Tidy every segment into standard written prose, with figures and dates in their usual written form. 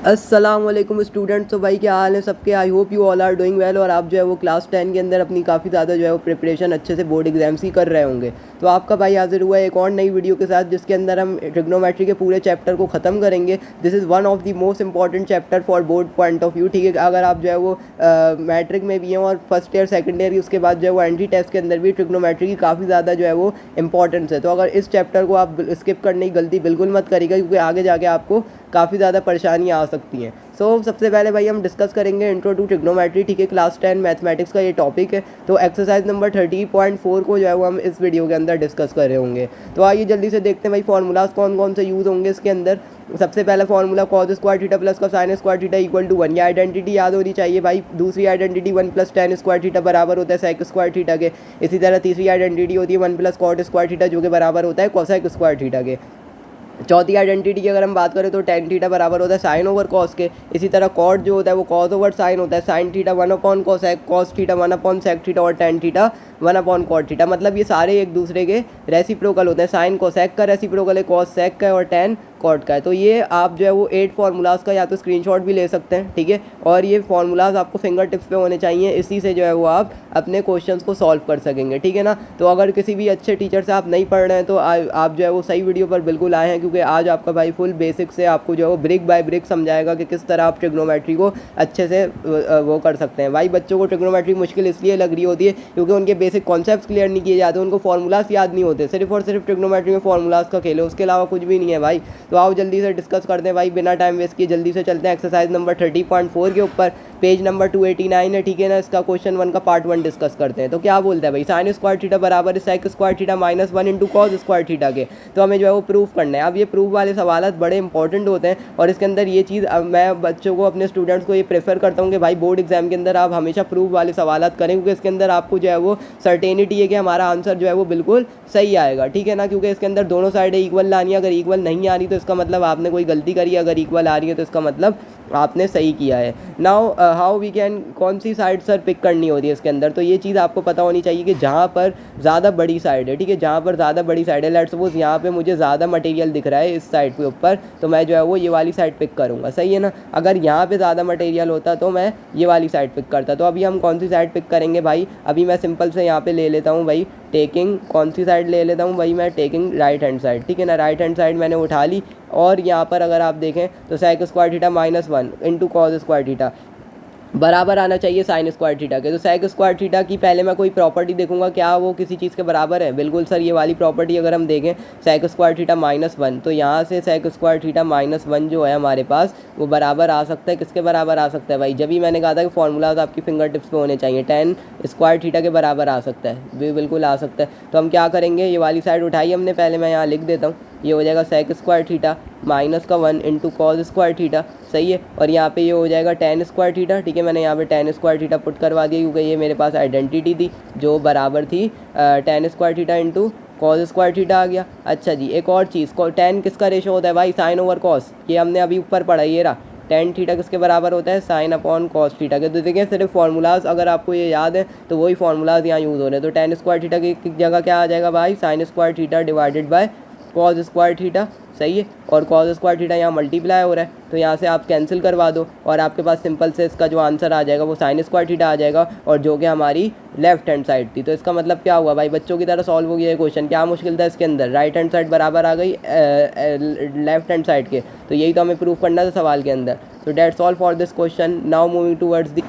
अस्सलाम वालेकुम स्टूडेंट्स। तो भाई क्या हाल है सबके। I hope you all are doing well. और आप जो है वो क्लास 10 के अंदर अपनी काफ़ी ज़्यादा जो है वो प्रिपरेशन अच्छे से बोर्ड एग्जाम्स की कर रहे होंगे। तो आपका भाई हाजिर हुआ है एक और नई वीडियो के साथ, जिसके अंदर हम ट्रिग्नोमेट्री के पूरे चैप्टर को ख़त्म करेंगे। This is one of the most important chapter for board point of view. ठीक है, अगर आप जो है वो मैट्रिक में भी हैं और फर्स्ट ईयर सेकेंड ईयर उसके बाद जो है वो एंट्री टेस्ट के अंदर भी ट्रिग्नोमेट्री की काफ़ी ज़्यादा जो है वो इंपॉर्टेंस है। तो अगर इस चैप्टर को आप स्किप करने की गलती बिल्कुल मत करिएगा, क्योंकि आगे जाके आपको काफ़ी ज़्यादा परेशानियाँ आ सकती हैं। सबसे पहले भाई हम डिस्कस करेंगे इंट्रो टू ट्रिग्नोमेट्री। ठीक है, क्लास 10 मैथमेटिक्स का ये टॉपिक है। तो एक्सरसाइज नंबर 30.4 को जो है वो हम इस वीडियो के अंदर डिस्कस कर रहे होंगे। तो आइए जल्दी से देखते हैं भाई फार्मूलाज कौन कौन से यूज़ होंगे इसके अंदर। सबसे पहला formula cos square theta plus का sin square theta equal to 1। ये आइडेंटिटी याद होनी चाहिए भाई। दूसरी identity 1 plus tan square theta बराबर होता है सेक स्क्वायर थीटा के। इसी तरह तीसरी आइडेंटिटी होती है 1 प्लस कॉट स्क्वायर थीटा, जो कि बराबर होता है कोसेक स्क्वायर थीटा के। चौथी आइडेंटिटी की अगर हम बात करें तो टेन थीटा बराबर होता है साइन ओवर कॉस के। इसी तरह कॉट जो होता है वो कॉस ओवर साइन होता है। Sin theta 1 upon cosec, cos theta 1 upon sec theta और tan theta 1 upon cot theta. मतलब ये सारे एक दूसरे के रेसिप्रोकल होते हैं। साइन कोसेक का रेसिप्रोकल है, कॉस सेक का है और टेन कॉट का है। तो ये आप जो है वो 8 फार्मूलाज का या तो स्क्रीनशॉट भी ले सकते हैं। ठीक है, और ये फार्मूलाज आपको फिंगर टिप्स पे होने चाहिए। इसी से जो है वो आप अपने क्वेश्चंस को सॉल्व कर सकेंगे। ठीक है ना। तो अगर किसी भी अच्छे टीचर से आप नहीं पढ़ रहे हैं तो आप जो है वो सही वीडियो पर बिल्कुल आए हैं, क्योंकि आज आपका भाई फुल बेसिक से आपको जो है वो ब्रिक बाय ब्रिक समझाएगा कि किस तरह आप ट्रिग्नोमेट्री को अच्छे से वो कर सकते हैं। भाई बच्चों को ट्रिग्नोमेट्री मुश्किल इसलिए लग रही होती है क्योंकि उनके बेसिक कॉन्सेप्ट्स क्लियर नहीं किए जाते, उनको फार्मूलाज याद नहीं होते। सिर्फ और सिर्फ ट्रिग्नोमेट्री में फार्मूलाज का खेल है, उसके अलावा कुछ भी नहीं है भाई। तो आओ जल्दी से डिस्कस करते हैं भाई, बिना टाइम वेस्ट किए जल्दी से चलते हैं एक्सरसाइज नंबर 30.4 के ऊपर। पेज नंबर 289 है। ठीक है ना। इसका क्वेश्चन 1 का पार्ट 1 डिस्कस करते हैं। तो क्या बोलता है भाई, साइन स्क्वायर थीटा बराबर है sec square theta minus 1 into cos square theta के। तो हमें जो है वो प्रूफ करना है। अब ये प्रूफ वाले सवाल बड़े इंपॉर्टेंट होते हैं और इसके अंदर ये चीज़ मैं बच्चों को, अपने स्टूडेंट्स को ये प्रेफर करता हूँ कि भाई बोर्ड एग्जाम के अंदर आप हमेशा प्रूफ वाले सवाल करें, क्योंकि इसके अंदर आपको जो है वो सर्टेनिटी है कि हमारा आंसर जो है वो बिल्कुल सही आएगा। ठीक है ना, क्योंकि इसके अंदर दोनों साइडें इक्वल लानी है। अगर इक्वल नहीं आ रही तो इसका मतलब आपने कोई गलती करी है, अगर इक्वल आ रही है तो इसका मतलब आपने सही किया है। नाउ हाउ वी कैन, कौन सी साइड सर पिक करनी होती है इसके अंदर। तो ये चीज़ आपको पता होनी चाहिए कि जहाँ पर ज़्यादा बड़ी साइड है। ठीक है, जहाँ पर ज़्यादा बड़ी साइड है, लेट्स सपोज यहाँ पे मुझे ज़्यादा मटेरियल दिख रहा है इस साइड के ऊपर, तो मैं जो है वो ये वाली साइड पिक करूँगा। सही है ना। अगर यहाँ पे ज़्यादा मटेरियल होता तो मैं ये वाली साइड पिक करता। तो अभी हम कौन सी साइड पिक करेंगे भाई। अभी मैं सिंपल से यहाँ पे ले लेता हूँ भाई टेकिंग, कौन सी साइड ले लेता हूँ भाई मैं, टेकिंग राइट हैंड साइड। ठीक है ना, राइट हैंड साइड मैंने उठा ली। और यहाँ पर अगर आप देखें तो sec square theta minus 1 into cos square theta बराबर आना चाहिए साइन स्क्वायर थीटा के। तो सेक स्क्वायर थीटा की पहले मैं कोई प्रॉपर्टी देखूंगा, क्या वो किसी चीज़ के बराबर है। बिल्कुल सर, ये वाली प्रॉपर्टी अगर हम देखें सेक स्क्वायर थीटा माइनस 1, तो यहाँ से सेक स्क्वायर थीटा माइनस 1 जो है हमारे पास वो बराबर आ सकता है। किसके बराबर आ सकता है भाई, जब ही मैंने कहा था कि फार्मूलाज आपकी फिंगर टिप्स पे होने चाहिए। टेन स्क्वायर थीटा के बराबर आ सकता है, बिल्कुल आ सकता है। तो हम क्या करेंगे, ये वाली साइड उठाई हमने, पहले मैं यहाँ लिख देता हूँ। ये हो जाएगा सेक स्क्वायर थीटा माइनस का 1 इंटू कॉस स्क्वायर थीटा। सही है। और यहाँ पे ये हो जाएगा टेन स्क्वायर थीटा। ठीक है, मैंने यहाँ पे टेन स्क्वायर थीटा पुट करवा दिया, क्योंकि ये मेरे पास आइडेंटिटी थी जो बराबर थी tan square theta into cos square theta आ गया। अच्छा जी, एक और चीज़, टेन किसका रेशो होता है भाई, साइन ओवर कॉस। ये हमने अभी ऊपर पढ़ा, ये रहा टेन थीटा किसके बराबर होता है, साइन अपॉन कॉस थीटा के। तो देखिए सिर्फ फार्मूलाज अगर आपको ये याद है तो वही फार्मूलाज यहाँ यूज़ हो रहे हैं। तो टेन स्क्वायर थीटा की जगह क्या आ जाएगा भाई, sign square theta divided by cos square theta. सही है। और कॉस स्क्वायर थीटा यहाँ मल्टीप्लाई हो रहा है, तो यहाँ से आप कैंसिल करवा दो और आपके पास सिंपल से इसका जो आंसर आ जाएगा वो साइन स्क्वायर थीटा आ जाएगा, और जो कि हमारी लेफ्ट हैंड साइड थी। तो इसका मतलब क्या हुआ भाई, बच्चों की तरह सॉल्व हो गया ये क्वेश्चन। क्या मुश्किल था इसके अंदर, राइट हैंड साइड बराबर आ गई लेफ्ट हैंड साइड के। तो यही तो हमें प्रूफ करना था सवाल के अंदर। तो that's all for this question. Now moving towards the.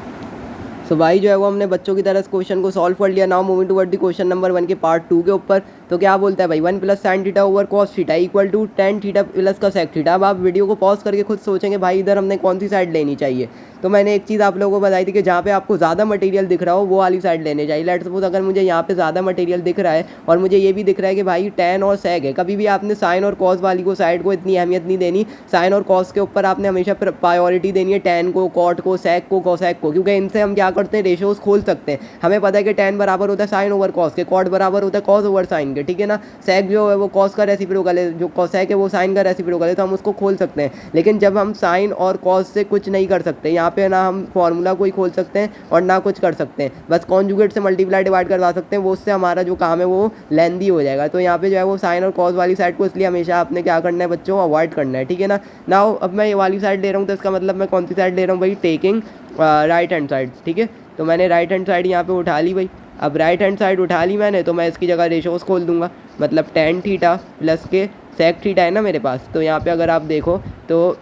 तो भाई जो है वो हमने बच्चों की तरह इस क्वेश्चन को सॉल्व कर लिया। Now moving toward the question number 1 के पार्ट 2 के ऊपर। तो क्या बोलता है भाई, 1 plus sine theta over cos theta equal to tan theta plus का सेक थीटा। अब आप वीडियो को पॉज करके खुद सोचेंगे भाई इधर हमने कौन सी साइड लेनी चाहिए। तो मैंने एक चीज़ आप लोगों को बताई थी कि जहाँ पे आपको ज़्यादा मटेरियल दिख रहा हो वो वाली साइड लेने चाहिए। लेट्स सपोज अगर मुझे यहाँ पे ज़्यादा मटेरियल दिख रहा है और मुझे ये भी दिख रहा है कि भाई टेन और सेक है, कभी भी आपने साइन और कॉस वाली को साइड को इतनी अहमियत नहीं देनी। साइन और कॉस के ऊपर आपने हमेशा प्रायोरिटी देनी है टेन को, कॉट को, सेक को, कोसेक को, क्योंकि इनसे हम क्या करते हैं, रेशोज खोल सकते हैं। हमें पता है कि टेन बराबर होता है साइन ओवर कॉस के, कॉट बराबर होता है कॉस ओवर साइन के। लेंगे, ठीक है ना। सेक जो है वो कॉस का रेसिप्रोकल है, जो कोसेक है वो साइन का रेसिप्रोकल है, तो हम उसको खोल सकते हैं। लेकिन जब हम साइन और कॉस से कुछ नहीं कर सकते, यहाँ पे ना हम फॉर्मूला को ही खोल सकते हैं और ना कुछ कर सकते हैं, बस कॉन्जुगेट से मल्टीप्लाई डिवाइड करवा सकते हैं, वो उससे हमारा जो काम है वो लेंदी हो जाएगा। तो यहाँ पे जो है वो साइन और कॉस वाली साइड को इसलिए हमेशा आपने क्या करना है बच्चों, अवॉइड करना है, ठीक है ना। नाउ अब मैं ये वाली साइड ले रहा हूँ, तो इसका मतलब मैं कौन सी साइड ले रहा हूँ भाई, टेकिंग राइट हैंड साइड, ठीक है। तो मैंने राइट हैंड साइड यहाँ पे उठा ली भाई। अब राइट हैंड साइड उठा ली मैंने, तो मैं इसकी जगह रेशोस खोल दूंगा, मतलब टेन थीटा प्लस के सेक थीटा है ना मेरे पास। तो यहाँ पे अगर आप देखो तो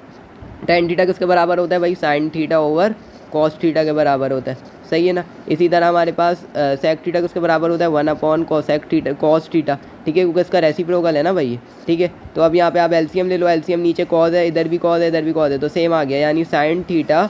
टेन थीटा किसके बराबर होता है भाई, sign theta over cos theta के बराबर होता है, सही है ना। इसी तरह हमारे पास सेक थीटा किसके बराबर होता है, 1 कोसेक थीटा कॉस थीटा, ठीक है, क्योंकि इसका रेसिप्रोकल है ना भाई, ठीक है। तो अब यहाँ पे आप एलसीएम ले लो, एलसीएम नीचे कॉस है, इधर भी कॉस है, इधर भी कॉस है, तो सेम आ गया, यानी साइन थीटा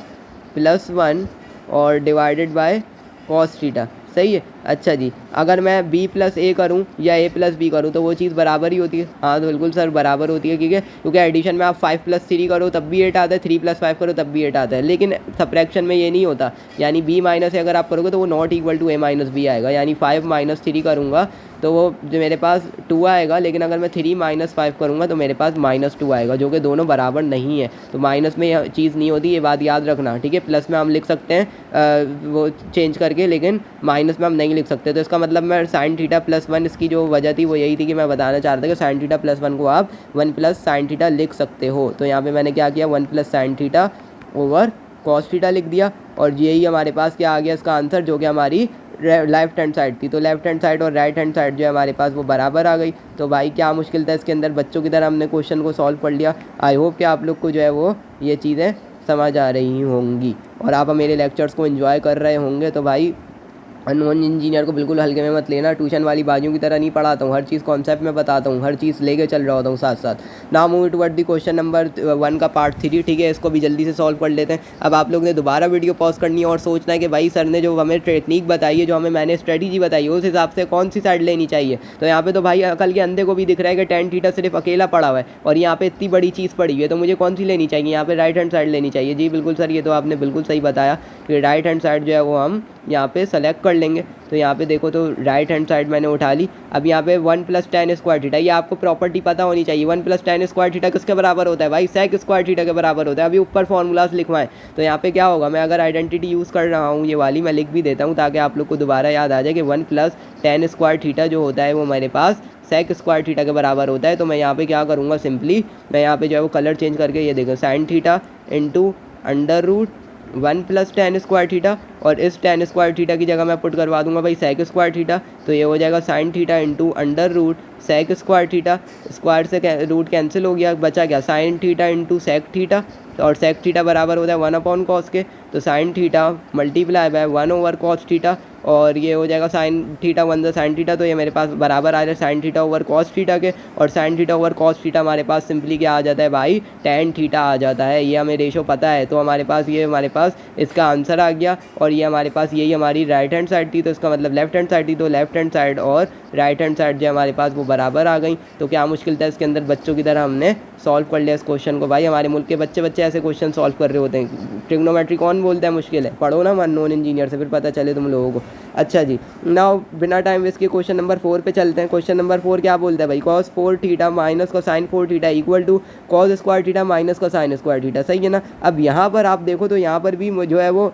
प्लस 1 और डिवाइडेड बाय कॉस थीटा, सही है। अच्छा जी, अगर मैं b प्लस ए करूँ या a प्लस बी करूँ तो वो चीज़ बराबर ही होती है। हाँ तो बिल्कुल सर बराबर होती है, क्योंकि एडिशन में आप 5 प्लस 3 करो तब भी 8 आता है, 3 प्लस 5 करो तब भी 8 आता है, लेकिन सब्ट्रैक्शन में ये नहीं होता, यानी b माइनस ए अगर आप करोगे तो वो not equal to a minus B आएगा, यानी 5 माइनस 3 करूँगा तो वो जो मेरे पास 2 आएगा, लेकिन अगर मैं 3 माइनस 5 करूँगा तो मेरे पास -2 आएगा, जो कि दोनों बराबर नहीं है। तो माइनस में यह चीज़ नहीं होती, ये बात याद रखना, ठीक है। प्लस में हम लिख सकते हैं वो चेंज करके, लेकिन माइनस में हम नहीं लिख सकते। तो इसका मतलब मैं साइन थीटा प्लस 1, इसकी जो वजह थी वो यही थी कि मैं बताना चाह रहा था कि साइन थीटा प्लस 1 को आप 1 प्लस साइन थीटा लिख सकते हो। तो यहाँ पे मैंने क्या किया, 1 plus sine theta over cos theta लिख दिया, और यही हमारे पास क्या आ गया इसका आंसर, जो कि हमारी लेफ्ट हैंड साइड थी। तो लेफ्ट हैंड साइड और राइट हैंड साइड जो है हमारे पास वो बराबर आ गई। तो भाई क्या मुश्किल था इसके अंदर, बच्चों की तरह हमने क्वेश्चन को सॉल्व कर लिया। आई होप कि आप लोग को जो है वो ये चीज़ें समझ आ रही होंगी और आप मेरे लेक्चर्स को एंजॉय कर रहे होंगे। तो भाई अननोन इंजीनियर को बिल्कुल हल्के में मत लेना, ट्यूशन वाली बाजियों की तरह नहीं पढ़ाता हूँ, हर चीज़ कॉन्सेप्ट में बताता हूँ, हर चीज़ लेके चल रहा होता हूँ साथ साथ। Now move toward the question number 1 का पार्ट 3, ठीक है, इसको भी जल्दी से सॉल्व कर लेते हैं। अब आप लोग ने दोबारा वीडियो पॉज करनी है और सोचना है कि भाई सर ने जो हमें टेक्निक बताई है, जो हमें मैंने स्ट्रेटजी बताई है, उस हिसाब से कौन सी साइड लेनी चाहिए। तो यहाँ पे तो भाई अकल के अंधे को भी दिख रहा है कि टेन थीटा सिर्फ अकेला पड़ा हुआ है और यहाँ पे इतनी बड़ी चीज़ पड़ी हुई है, तो मुझे कौन सी लेनी चाहिए, यहाँ पे राइट हैंड साइड लेनी चाहिए। जी बिल्कुल सर, ये तो आपने बिल्कुल सही बताया कि राइट हैंड साइड जो है वो हम यहाँ पे सेलेक्ट कर लेंगे। तो यहाँ पे देखो तो राइट हैंड साइड मैंने उठा ली। अब यहाँ पे 1 प्लस टेन स्क्वायर थीटा, ये आपको प्रॉपर्टी पता होनी चाहिए। 1 प्लस टेन स्क्वायर थीटा किसके बराबर होता है भाई, सेक स्क्वायर थीटा के बराबर होता है। अभी ऊपर फॉर्मूलाज लिखवाएं, तो यहाँ पे क्या होगा, मैं अगर आइडेंटिटी यूज़ कर रहा हूँ ये वाली, मैं लिख भी देता हूँ ताकि आप लोग को दोबारा याद आ जाए कि 1 प्लस टेन स्क्वायर थीटा जो होता है वो मेरे पास सेक स्क्वायर थीटा के बराबर होता है। तो मैं यहाँ पे क्या करूँगा, सिंपली मैं यहाँ पे जो है वो कलर चेंज करके ये देखो sine theta into under root 1 plus tan square theta, और इस टेन स्क्वायर थीटा की जगह मैं पुट करवा दूंगा भाई सेक स्क्वायर थीटा। तो ये हो जाएगा sine theta into under root sec square theta, square से रूट कैंसिल हो गया, बचा क्या sine theta into sec theta, और सेक थीटा बराबर होता है 1 अपॉन कॉस के। तो sine theta multiply by 1 over cos theta, और ये हो जाएगा sine theta 1 the sine theta, तो ये मेरे पास बराबर आ जाए sign theta over cos theta के, और sign theta over cos theta हमारे पास सिंपली क्या आ जाता है भाई, टेन थीटा आ जाता है। ये हमें रेशो पता है, तो हमारे पास ये हमारे पास इसका आंसर आ गया। और ये हमारे पास यही हमारी राइट हैंड साइड थी, तो इसका मतलब लेफ्ट हैंड साइड थी, तो लेफ्ट हैंड साइड और राइट हैंड साइड जो हमारे पास वो बराबर आ गई। तो क्या मुश्किल था इसके अंदर, बच्चों की तरह हमने सॉल्व कर लिया इस क्वेश्चन को। भाई हमारे मुल्क के बच्चे ऐसे क्वेश्चन सॉल्व कर रहे होते हैं। ट्रिग्नोमेट्री कौन बोलता है मुश्किल है, पढ़ो ना नॉन इंजीनियर से, फिर पता चले तुम लोगों को। अच्छा जी, नाउ बिना टाइम वेस्ट के क्वेश्चन नंबर 4 पे चलते हैं। क्वेश्चन नंबर 4 क्या बोलता है भाई, कॉस 4 थीटा माइनस को sine 4 theta equal to cos square theta minus को साइन स्क्वायर थीटा, सही है ना। अब यहाँ पर आप देखो तो यहाँ पर भी जो है वो,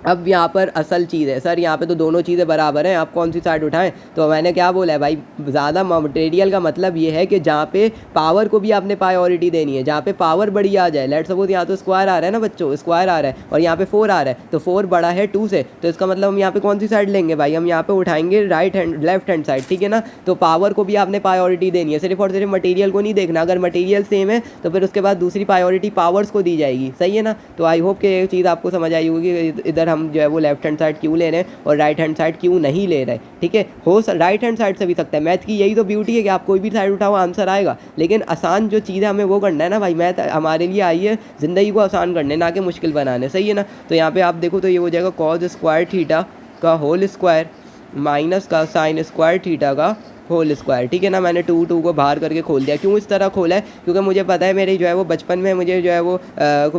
अब यहाँ पर असल चीज़ है सर, यहाँ पे तो दोनों चीज़ें बराबर हैं, आप कौन सी साइड उठाएं। तो मैंने क्या बोला है भाई, ज़्यादा मटेरियल का मतलब ये है कि जहाँ पे पावर को भी आपने प्रायोरिटी देनी है, जहाँ पे पावर बड़ी आ जाए। लेट्स सपोज यहाँ तो स्क्वायर आ रहा है ना बच्चों, स्क्वायर आ रहा है और यहाँ पे 4 आ रहा है, तो 4 बड़ा है 2 से, तो इसका मतलब हम यहाँ पे कौन सी साइड लेंगे भाई, हम यहाँ पे उठाएंगे लेफ्ट हैंड साइड, ठीक है ना। तो पावर को भी आपने प्रायोरिटी देनी है, सिर्फ और सिर्फ मटेरियल को नहीं देखना। अगर मटेरियल सेम है तो फिर उसके बाद दूसरी प्रायोरिटी पावर्स को दी जाएगी, सही है ना। तो आई होप कि ये चीज़ आपको समझ आई होगी कि इधर हम जो है वो लेफ्ट हैंड साइड क्यों ले रहे हैं और राइट हैंड साइड क्यों नहीं ले रहे, ठीक है। हो राइट हैंड साइड से भी सकता है, मैथ की यही तो ब्यूटी है कि आप कोई भी साइड उठाओ आंसर आएगा, लेकिन आसान जो चीज़ है हमें वो करना है ना भाई। मैथ हमारे लिए आई है ज़िंदगी को आसान करने, ना कि मुश्किल बनाने, सही है ना। तो यहाँ पे आप देखो तो ये हो जाएगा कॉस स्क्वायर थीटा का होल स्क्वायर माइनस का साइन स्क्वायर थीटा का होल स्क्वायर, ठीक है ना। मैंने 2 को बाहर करके खोल दिया। क्यों इस तरह खोला है? क्योंकि मुझे पता है मेरी जो है वो बचपन में मुझे जो है वो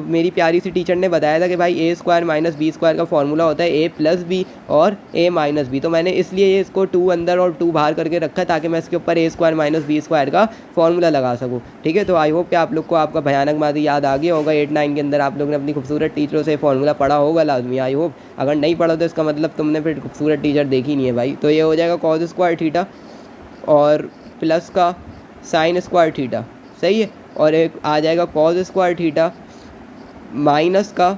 मेरी प्यारी सी टीचर ने बताया था कि भाई ए स्क्वायर माइनस बी स्क्वायर का फॉर्मूला होता है ए प्लस बी और ए माइनस बी। तो मैंने इसलिए इसको 2 अंदर और 2 बाहर करके रखा है ताकि मैं इसके ऊपर ए स्क्वायर माइनस बी स्क्वायर का फॉर्मूला लगा सकूँ, ठीक है। तो आई होप कि आप लोग को आपका भयानक मादी याद आ गया होगा। 8-9 के अंदर आप लोग ने अपनी खूबसूरत टीचरों से फॉर्मूला पढ़ा होगा लाजमी, आई होप। अगर नहीं पढ़ा तो इसका मतलब तुमने फिर खूबसूरत टीचर देखी नहीं है भाई। तो ये हो जाएगा कॉस स्क्वायर थीटा और प्लस का साइन स्क्वायर थीटा, सही है। और एक आ जाएगा कॉस स्क्वायर थीटा माइनस का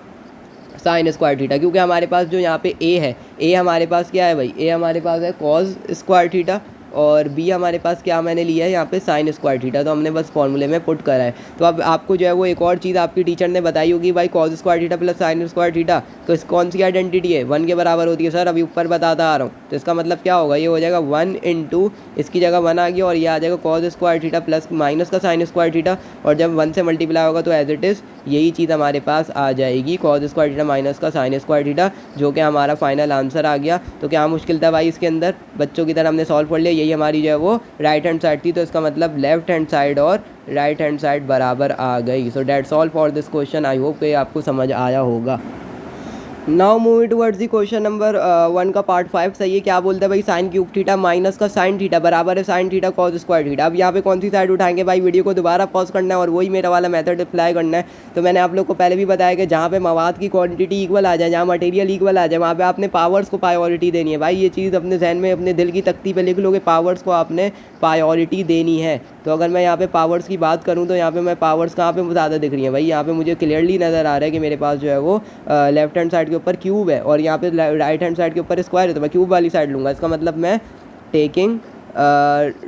साइन स्क्वायर थीटा, क्योंकि हमारे पास जो यहाँ पे ए है, ए हमारे पास क्या है भाई, ए हमारे पास है कॉस स्क्वायर थीटा और बी हमारे पास क्या मैंने लिया है यहाँ पे साइन स्क्वायर थीटा। तो हमने बस फॉर्मूले में पुट करा है। तो अब आपको जो है वो एक और चीज़ आपकी टीचर ने बताई होगी भाई, cos square theta plus sign square theta, तो इस कौन सी आइडेंटिटी है, 1 के बराबर होती है सर। अभी ऊपर बताता आ रहा हूँ। तो इसका मतलब क्या होगा, ये हो जाएगा 1 इंटू इसकी जगह 1 आ गया और ये आ जाएगा cos square theta plus minus का साइन स्क्वायर थीटा। और जब 1 से मल्टीप्लाई होगा तो एज इट इज़ यही चीज़ हमारे पास आ जाएगी, कॉस स्क्वायर थीटा माइनस का साइन स्क्वायर थीटा, जो कि हमारा फाइनल आंसर आ गया। तो क्या मुश्किल था भाई इसके अंदर, बच्चों की तरह हमने सॉल्व कर लिया। यही हमारी जो है वो राइट हैंड साइड थी। तो इसका मतलब लेफ्ट हैंड साइड और राइट हैंड साइड बराबर आ गई। So that's all for this question. I hope कि आपको समझ आया होगा। Now moving towards the question number 1 का पार्ट 5। सही है, क्या बोलते हैं भाई, साइन क्यूब थीटा माइनस का साइन थीटा बराबर है sin theta cos square theta. अब यहाँ पे कौन सी साइड उठाएंगे भाई, वीडियो को दोबारा पॉज करना है और वही मेरा वाला मेथड अप्लाई करना है। तो मैंने आप लोग को पहले भी बताया कि जहाँ पे मवाद की क्वांटिटी इक्वल आ जाए, जहाँ मटेरियल इक्वल आ जाए, वहाँ पे आपने पावर्स को प्रायोरिटी देनी है भाई। ये चीज़ अपने जहन में अपने दिल की तख्ती पे लिख लो कि पावर्स को आपने प्रायोरिटी देनी है। तो अगर मैं यहाँ पे पावर्स की बात करूँ तो यहाँ पे मैं पावर्स कहाँ पे ज़्यादा दिख रही है भाई, यहाँ पे मुझे क्लियरली नज़र आ रहा है कि मेरे पास जो है वो लेफ्ट हैंड साइड के ऊपर क्यूब है और यहाँ पे राइट हैंड साइड के ऊपर स्क्वायर है। तो मैं क्यूब वाली साइड लूँगा। इसका मतलब मैं टेकिंग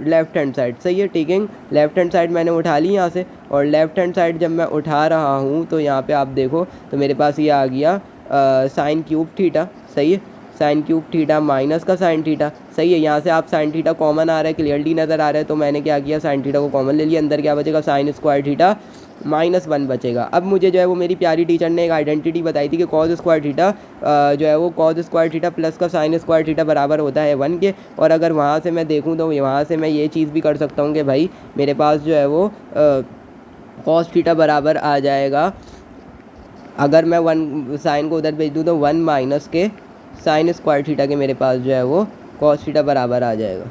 लेफ्ट हैंड साइड, सही है, टेकिंग लेफ्ट हैंड साइड मैंने उठा ली यहाँ से। और लेफ्ट हैंड साइड जब मैं उठा रहा हूँ तो यहाँ पे आप देखो तो मेरे पास ये आ गया साइन क्यूब थीटा, सही है, साइन क्यूब थीटा माइनस का साइन थीटा, सही है। यहाँ से आप साइन थीटा कॉमन आ रहा है, क्लियरली नज़र आ रहा है। तो मैंने क्या किया, साइन थीटा को कॉमन ले लिया, अंदर क्या बचेगा साइन स्क्वायर थीटा -1 बचेगा। अब मुझे जो है वो मेरी प्यारी टीचर ने एक आइडेंटिटी बताई थी कि कॉस स्क्वायर थीटा जो है वो कॉस स्क्वायर थीटा प्लस का साइन स्क्वायर थीटा बराबर होता है 1 के। और अगर वहाँ से मैं देखूँ तो वहाँ से मैं ये चीज़ भी कर सकता हूँ कि भाई मेरे पास जो है वो कॉस थीटा बराबर आ जाएगा, अगर मैं 1 साइन को उधर भेज दूँ तो 1 माइनस के साइन स्क्वायर थीटा के मेरे पास जो है वो कॉस थीटा बराबर आ जाएगा।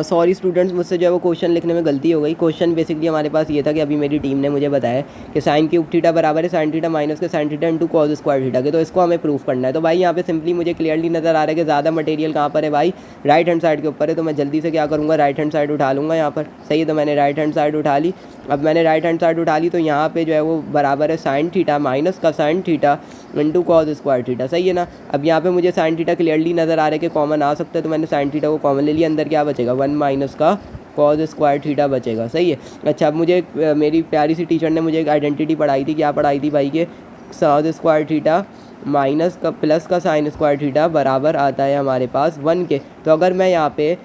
सॉरी स्टूडेंट्स, मुझसे जो है वो क्वेश्चन लिखने में गलती हो गई। क्वेश्चन बेसिकली हमारे पास ये था कि अभी मेरी टीम ने मुझे बताया कि साइन क्यूब थीटा बराबर है साइन थीटा माइनस के sign theta into cos square theta के। तो इसको हमें प्रूफ करना है। तो भाई यहाँ पे सिंपली मुझे क्लियरली नज़र आ रहा है कि ज़्यादा मटेरियल कहाँ पर है भाई, राइट हैंड साइड के ऊपर है। तो मैं जल्दी से क्या करूँगा, राइट हैंड साइड उठा लूँगा यहाँ पर, सही है। तो मैंने राइट हैंड साइड उठा ली। अब मैंने राइट हैंड साइड उठा ली तो यहाँ पे जो है वो बराबर है साइन थीटा माइनस का sign theta into cos square theta, सही है ना। अब यहाँ पे मुझे साइन थीटा क्लियरली नज़र आ रहा है कि कॉमन आ सकता है। तो मैंने साइन थीटा को कॉमन ले लिया, अंदर क्या बचेगा 1 माइनस का कॉस स्क्वायर थीटा बचेगा, सही है। अच्छा, अब मुझे मेरी प्यारी सी टीचर ने मुझे एक आइडेंटिटी पढ़ाई थी, क्या पढ़ाई थी भाई, के कॉस स्क्वायर थीटा माइनस का प्लस का साइन स्क्वायर थीटा बराबर आता है हमारे पास 1 के। तो अगर मैं यहाँ पे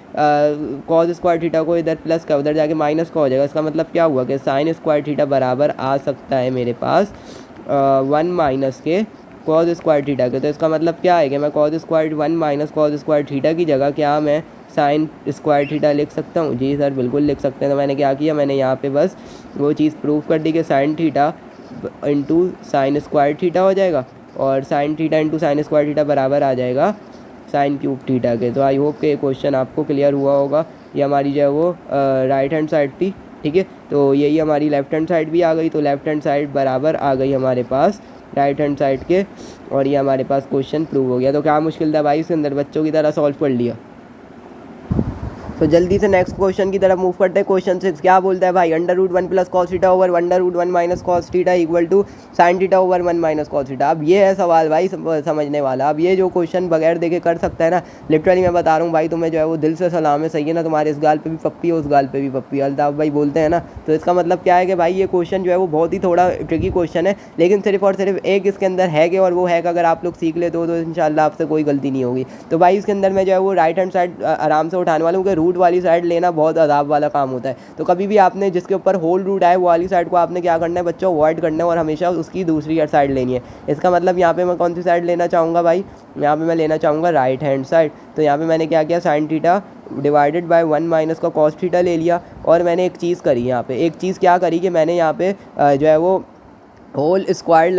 कॉस स्क्वायर थीटा को इधर प्लस का उधर जाके माइनस का हो जाएगा। इसका मतलब क्या हुआ कि साइन स्क्वायर थीटा बराबर आ सकता है मेरे पास 1 माइनस के कॉस स्क्वायर थीटा के। तो इसका मतलब क्या है कि मैं cos square 1 minus cos square theta की जगह क्या मैं साइन स्क्वायर थीटा लिख सकता हूँ। जी सर बिल्कुल लिख सकते हैं। तो मैंने क्या किया, मैंने यहाँ पे बस वो चीज़ प्रूफ कर दी कि sign theta into sine square theta हो जाएगा और sign theta into sine square theta बराबर आ जाएगा साइन क्यूब थीटा के। तो आई होप कि ये क्वेश्चन आपको क्लियर हुआ होगा। ये हमारी जो है वो राइट हैंड साइड थी, ठीक है। तो यही हमारी लेफ्ट हैंड साइड भी आ गई। तो लेफ्ट हैंड साइड बराबर आ गई हमारे पास राइट हैंड साइड के और ये हमारे पास क्वेश्चन प्रूव हो गया। तो क्या मुश्किल था भाई, इसके अंदर बच्चों की तरह सॉल्व कर लिया। तो जल्दी से नेक्स्ट क्वेश्चन की तरफ मूव करते हैं। क्वेश्चन 6 क्या बोलता है भाई, √1 plus cos theta over √1 minus cos theta equal to sine theta over 1 minus cos theta. अब ये है सवाल भाई समझने वाला। अब ये जो क्वेश्चन बगैर देखे कर सकता है ना, लिटरली मैं बता रहा हूँ भाई, तुम्हें जो है वो दिल से सलाम है, सही है ना। तुम्हारे इस गाल पे भी पप्पी है, उस गाल पे भी पप्पी है, अल्ताफ भाई बोलते हैं ना। तो इसका मतलब क्या है कि भाई ये क्वेश्चन जो है वो बहुत ही थोड़ा ट्रिकी क्वेश्चन है, लेकिन सिर्फ और सिर्फ एक इसके अंदर है कि, और वो है कि अगर आप लोग सीख लेते हो तो इंशाल्लाह आपसे कोई गलती नहीं होगी। तो भाई इसके अंदर मैं जो है वो राइट हैंड साइड आराम से उठाने वाला हूँ कि रूट वाली साइड लेना बहुत अदाब वाला काम होता है। तो कभी भी आपने जिसके ऊपर होल रूट आए वो वाली साइड को आपने क्या करना है बच्चों, अवॉइड करना है और हमेशा उसकी दूसरी साइड लेनी है। इसका मतलब यहाँ पे मैं कौन सी साइड लेना चाहूँगा भाई, यहाँ पे मैं लेना चाहूँगा राइट हैंड साइड। तो यहाँ पे मैंने क्या किया, sine theta divided by 1 minus का कॉस थीटा ले लिया। और मैंने एक चीज़ करी यहाँ पे, एक चीज़ क्या करी कि मैंने यहाँ पे जो है वो होल स्क्वायर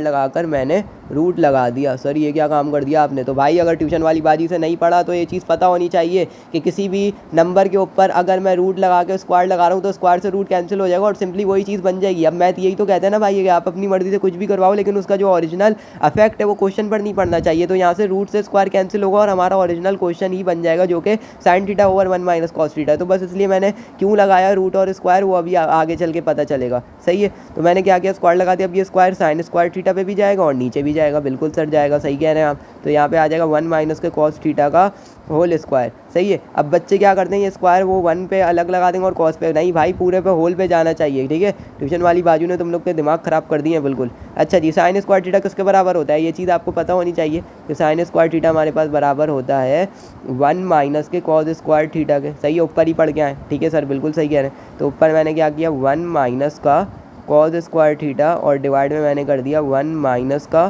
लगाकर मैंने रूट लगा दिया। सर ये क्या काम कर दिया आपने। तो भाई अगर ट्यूशन वाली बाजी से नहीं पढ़ा तो ये चीज़ पता होनी चाहिए कि किसी भी नंबर के ऊपर अगर मैं रूट लगा के स्क्वायर लगा रहा हूँ तो स्क्वायर से रूट कैंसिल हो जाएगा और सिंपली वही चीज़ बन जाएगी। अब मैथ यही तो कहते हैं ना भाई कि आप अपनी मर्जी से कुछ भी करवाओ लेकिन उसका जो ओरिजिनल इफेक्ट है वो क्वेश्चन पर नहीं पड़ना चाहिए। तो यहाँ से रूट से स्क्वायर कैंसिल होगा और हमारा ओरिजिनल क्वेश्चन ही बन जाएगा जो कि sign theta over 1 minus cos theta. तो बस इसलिए मैंने क्यों लगाया रूट और स्क्वायर वो अभी आगे चल के पता चलेगा। सही है। तो मैंने क्या किया, स्क्वायर लगा दिया। अब ये स्क्वायर साइन स्क्वायर थीटा पे भी जाएगा और नीचे भी जाएगा, बिल्कुल सर जाएगा, सही कह रहे हैं आप। तो यहाँ पे आ जाएगा 1 माइनस के कॉस थीटा का होल स्क्वायर। सही है। अब बच्चे क्या करते हैं, ये स्क्वायर वो 1 पे अलग लगा देंगे और कॉस पे नहीं, भाई पूरे पे होल पे जाना चाहिए। ठीक है, ट्यूशन वाली बाजू ने तुम लोग के दिमाग ख़राब कर दिए हैं बिल्कुल। अच्छा जी, साइन स्क्वायर थीटा किसके बराबर होता है, ये चीज़ आपको पता होनी चाहिए कि साइन स्क्वायर थीटा हमारे पास बराबर होता है 1 माइनस के कॉस स्क्वायर थीटा के। सही है, ऊपर ही पढ़ के आए। ठीक है सर, बिल्कुल सही कह रहे हैं। तो ऊपर मैंने क्या किया, 1 माइनस का कॉस स्क्वायर थीटा और डिवाइड में मैंने कर दिया 1 माइनस का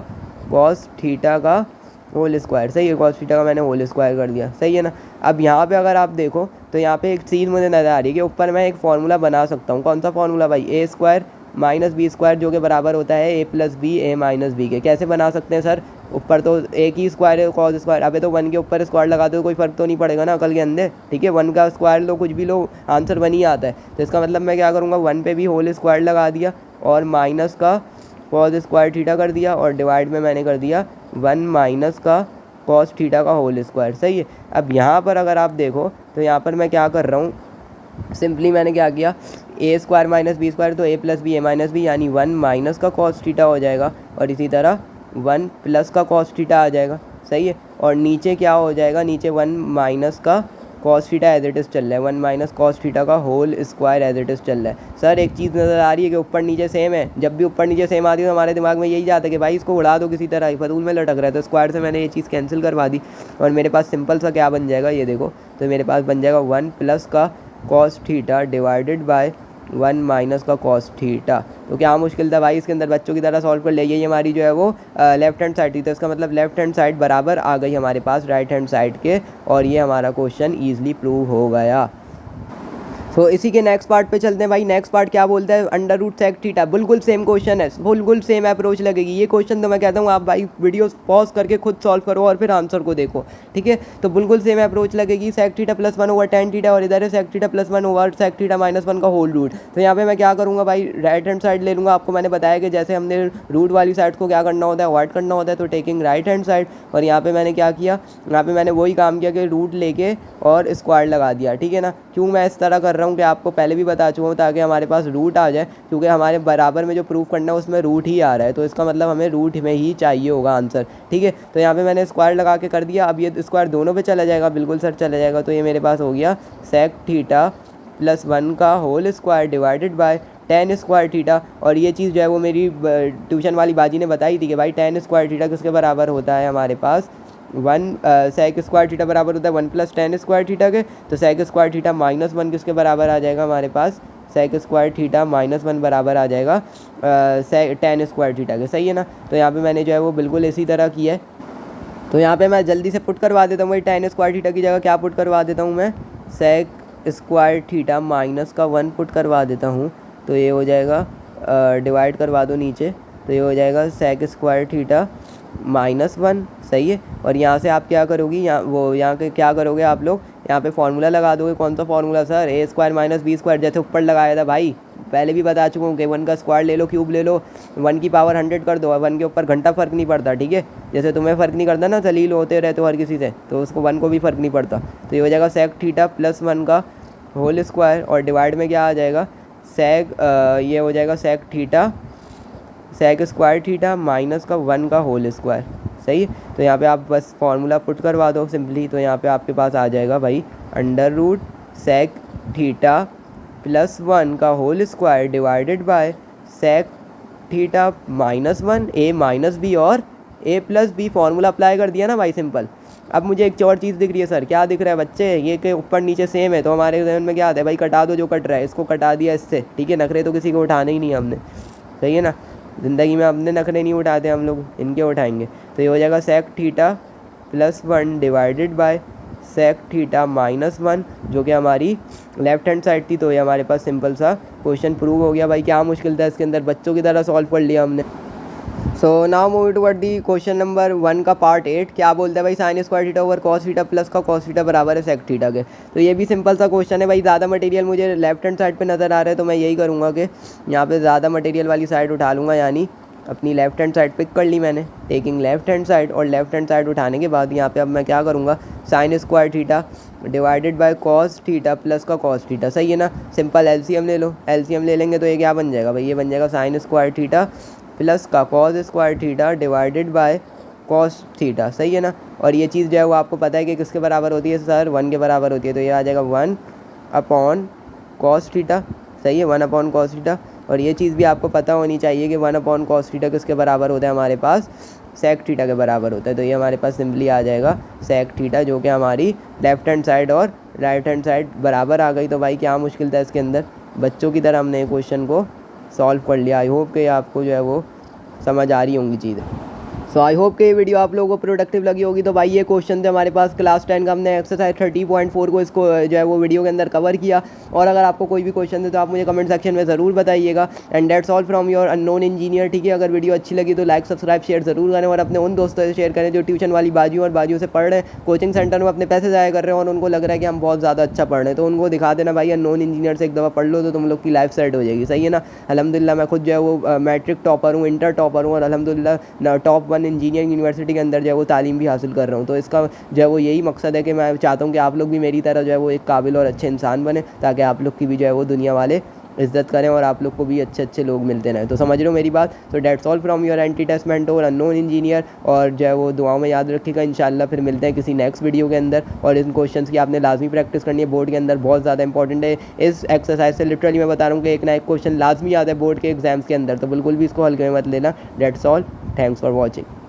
कॉस थीटा का होल स्क्वायर। सही है, कॉस थीटा का मैंने होल स्क्वायर कर दिया। सही है ना। अब यहाँ पे अगर आप देखो तो यहाँ पे एक चीज़ मुझे नज़र आ रही है कि ऊपर मैं एक फार्मूला बना सकता हूँ। कौन सा फार्मूला भाई, ए स्क्वायर माइनस बी स्क्वायर जो कि बराबर होता है ए प्लस बी ए माइनस बी के। कैसे बना सकते हैं सर, ऊपर तो एक ही स्क्वायर है कॉस स्क्वायर, अबे तो 1 के ऊपर स्क्वायर लगा दो, कोई फ़र्क तो नहीं पड़ेगा ना अकल के अंदर। ठीक है, 1 का स्क्वायर लो, कुछ भी लो, आंसर 1 ही आता है। तो इसका मतलब मैं क्या करूँगा, 1 पे भी होल स्क्वायर लगा दिया और माइनस का कॉस स्क्वायर थीटा कर दिया और डिवाइड में मैंने कर दिया 1 माइनस का कॉस थीटा का होल स्क्वायर। सही है। अब यहाँ पर अगर आप देखो तो यहाँ पर मैं क्या कर रहा हूँ, सिंपली मैंने क्या किया, ए स्क्वायर माइनस बी स्क्वायर तो ए प्लस बी ए माइनस बी यानी 1 माइनस का कॉस थीटा हो जाएगा और इसी तरह 1 प्लस का कॉस थीटा आ जाएगा। सही है। और नीचे क्या हो जाएगा, नीचे 1 माइनस का cos theta as it is चल रहा है, 1 माइनस कॉस थीटा का whole square as it is चल रहा है। सर एक चीज़ नज़र आ रही है कि ऊपर नीचे सेम है। जब भी ऊपर नीचे सेम आती है तो हमारे दिमाग में यही जाता है कि भाई इसको उड़ा दो किसी तरह, फजूल में लटक रहा है। तो स्क्वायर से मैंने ये चीज़ कैंसिल करवा दी और मेरे पास सिंपल सा क्या बन जाएगा, ये देखो। तो मेरे पास बन जाएगा 1 प्लस का cos theta divided by 1 minus का कॉस थीटा। तो क्या मुश्किल था भाई, इसके अंदर बच्चों की तरह सॉल्व कर लिया। ये हमारी जो है वो लेफ्ट हैंड साइड थी, तो इसका मतलब लेफ्ट हैंड साइड बराबर आ गई हमारे पास राइट हैंड साइड के और ये हमारा क्वेश्चन ईजिली प्रूव हो गया। तो इसी के नेक्स्ट पार्ट पे चलते हैं भाई। नेक्स्ट पार्ट क्या बोलता है, अंडर रूट सेक थीटा। बिल्कुल सेम क्वेश्चन है, बिल्कुल सेम अप्रोच लगेगी। ये क्वेश्चन तो मैं कहता हूँ आप भाई वीडियो पॉज करके खुद सॉल्व करो और फिर आंसर को देखो। ठीक है, तो बिल्कुल सेम अप्रोच लगेगी। Sec theta plus 1 over tan theta और इधर है sec theta plus 1 over sec theta minus 1 का होल रूट। तो यहाँ पे मैं क्या करूँगा भाई, राइट हैंड साइड ले लूँगा। आपको मैंने बताया कि जैसे हमने रूट वाली साइड को क्या करना होता है, अवॉइड करना होता है। तो टेकिंग राइट हैंड साइड और यहाँ पे मैंने क्या किया, यहाँ पे मैंने वही काम किया कि रूट लेके और स्क्वायर लगा दिया। ठीक है ना। क्यों मैं इस तरह कर रहा हूँ कि आपको पहले भी बता चुका हूँ, ताकि हमारे पास रूट आ जाए, क्योंकि हमारे बराबर में जो प्रूफ करना है उसमें रूट ही आ रहा है। तो इसका मतलब हमें रूट में ही चाहिए होगा आंसर। ठीक है, तो यहाँ पे मैंने स्क्वायर लगा के कर दिया। अब ये स्क्वायर दोनों पे चला जाएगा, बिल्कुल सर चला जाएगा। तो ये मेरे पास हो गया सेक थीटा प्लस 1 का whole square divided by tan square theta. और ये चीज़ जो है वो मेरी ट्यूशन वाली बाजी ने बताई थी कि भाई tan स्क्वायर थीटा किसके बराबर होता है हमारे पास, 1 सेक स्क्वायर थीटा बराबर होता है 1 प्लस tan स्क्वायर थीटा के। तो सेक स्क्वायर थीटा माइनस 1 किसके बराबर आ जाएगा हमारे पास, सेक स्क्वायर थीटा माइनस 1 बराबर आ जाएगा tan स्क्वायर थीटा के। सही है ना। तो यहाँ पे मैंने जो है वो बिल्कुल इसी तरह किया है। तो यहाँ पे मैं जल्दी से पुट करवा देता हूँ भाई, tan स्क्वायर थीटा की जगह क्या पुट करवा देता हूँ मैं, सेक स्क्वायर थीटा माइनस का 1 पुट करवा देता हूँ। तो ये हो जाएगा, डिवाइड करवा दो नीचे, तो ये हो जाएगा सेक स्क्वायर थीटा माइनस 1। सही है। और यहाँ से आप क्या करोगी, यहाँ के क्या करोगे आप लोग, यहाँ पे फार्मूला लगा दोगे। कौन सा फार्मूला सर, ए स्क्वायर माइनस बी स्क्वायर, जैसे ऊपर लगाया था भाई, पहले भी बता चुका हूँ कि 1 का स्क्वायर ले लो, क्यूब ले लो, 1 की पावर 100 कर दो। 1 के ऊपर घंटा फ़र्क नहीं पड़ता। ठीक है, जैसे तुम्हें फ़र्क नहीं करता ना, जलील होते रहते हो हर किसी से, तो उसको 1 को भी फ़र्क नहीं पड़ता। तो ये हो जाएगा सेक थीटा प्लस 1 का होल स्क्वायर और डिवाइड में क्या आ जाएगा, सेक ये हो जाएगा sec theta sec square theta minus का 1 का होल स्क्वायर। सही। तो यहाँ पे आप बस फार्मूला पुट करवा दो सिंपली। तो यहाँ पे आपके पास आ जाएगा भाई under root sec theta plus 1 का whole square divided by sec theta minus 1 A minus B और A plus B. Formula apply कर दिया ना भाई, सिंपल। अब मुझे एक और चीज़ दिख रही है सर, क्या दिख रहा है बच्चे, ये के ऊपर नीचे सेम है, तो हमारे जहन में क्या आता है भाई, कटा दो जो कट रहा है, इसको कटा दिया इससे, ठीक है। नखरे तो किसी को उठाने ही नहीं है हमने, सही है ना, ज़िंदगी में अपने नखरे नहीं उठाते हम लोग, इनके उठाएंगे। तो ये हो जाएगा sec theta plus 1 divided by sec theta minus 1, जो कि हमारी लेफ्ट हैंड साइड थी। तो ये हमारे पास सिंपल सा क्वेश्चन प्रूव हो गया भाई। क्या मुश्किल था इसके अंदर, बच्चों की तरह सॉल्व कर लिया हमने। So now move toward the question number 1 का पार्ट 8। क्या बोलता है भाई, sign square theta over cos theta plus का कॉस थीटा बराबर है सेक थीटा के। तो ये भी सिंपल सा क्वेश्चन है भाई। ज़्यादा मटेरियल मुझे लेफ्ट हैंड साइड पे नज़र आ रहा है, तो मैं यही करूँगा कि यहाँ पे ज़्यादा मटेरियल वाली साइड उठा लूँगा, यानी अपनी लेफ्ट हैंड साइड पिक कर ली मैंने, टेकिंग लेफ्ट हैंड साइड। और लेफ्ट हैंड साइड उठाने के बाद यहाँ पे अब मैं क्या करूँगा, sign square theta divided by cos theta plus का कॉस थीटा, सही है ना। सिंपल एलसीएम ले लो, एलसीएम ले लेंगे तो ये क्या बन जाएगा भाई, ये बन जाएगा साइन स्क्वायर थीटा प्लस का cos square theta divided by cos theta, सही है ना। और ये चीज़ जो है वो आपको पता है कि किसके बराबर होती है सर, 1 के बराबर होती है। तो ये आ जाएगा 1 अपॉन कॉस थीटा, सही है, 1 अपॉन कॉस थीटा। और ये चीज़ भी आपको पता होनी चाहिए कि 1 अपॉन कॉस थीटा किसके बराबर होता है, हमारे पास सेक थीटा के बराबर होता है। तो ये हमारे पास सिंपली आ जाएगा सेक थीटा, जो कि हमारी लेफ्ट हैंड साइड और राइट हैंड साइड बराबर आ गई। तो भाई क्या मुश्किल था इसके अंदर, बच्चों की तरह हमने क्वेश्चन को सॉल्व कर लिया। आई होप कि आपको जो है वो समझ आ रही होंगी चीज़ें। सो आई होप कि ये वीडियो आप लोगों को प्रोडक्टिव लगी होगी। तो भाई ये क्वेश्चन थे हमारे पास क्लास 10 का, हमने एक्सरसाइज 30.4 को इसको जो है वो वीडियो के अंदर कवर किया। और अगर आपको कोई भी क्वेश्चन है तो आप मुझे कमेंट सेक्शन में ज़रूर बताइएगा। And that's all from your unknown engineer, ठीक है। अगर वीडियो अच्छी लगी तो लाइक सब्सक्राइब शेयर ज़रूर करें, और अपने उन दोस्तों से शेयर करें जो ट्यूशन वाली बाजियों और बाजियों से पढ़ रहे हैं, कोचिंग सेंटर में अपने पैसे ज़ाया कर रहे हैं और उनको लग रहा है कि हम बहुत ज़्यादा अच्छा पढ़ रहे हैं। तो उनको दिखा देना भाई, अननोन इंजीनियर से एक दफ़ा पढ़ लो तो तुम लोग की लाइफ सेट हो जाएगी, सही है ना। अल्हम्दुलिल्लाह मैं खुद जो है वो मैट्रिक टॉपर हूँ, इंटर टॉपर हूँ, और अल्हम्दुलिल्लाह टॉप 1 इंजीनियरिंग यूनिवर्सिटी के अंदर जो है वो तालीम भी हासिल कर रहा हूँ। तो इसका जो है वो यही मकसद है कि मैं चाहता हूँ कि आप लोग भी मेरी तरह जो है वो एक काबिल और अच्छे इंसान बने, ताकि आप लोग की भी जो है वो दुनिया वाले इज्जत करें और आप लोग को भी अच्छे अच्छे लोग मिलते रहें। तो समझ रहे हो मेरी बात। तो that's all from your anti testament और अननोन इंजीनियर, और जो है वो दुआओं में याद रखिएगा। इंशाल्लाह फिर मिलते हैं किसी नेक्स्ट वीडियो के अंदर। और इन क्वेश्चंस की आपने लाजमी प्रैक्टिस करनी है, बोर्ड के अंदर बहुत ज़्यादा इंपॉर्टेंट है। इस एक्सरसाइज से लिटरली मैं बता रहा हूँ कि एक ना एक क्वेश्चन लाजमी आता है बोर्ड के एग्जाम्स के अंदर, तो बिल्कुल भी इसको हल्के में मत लेना। That's all, thanks for watching.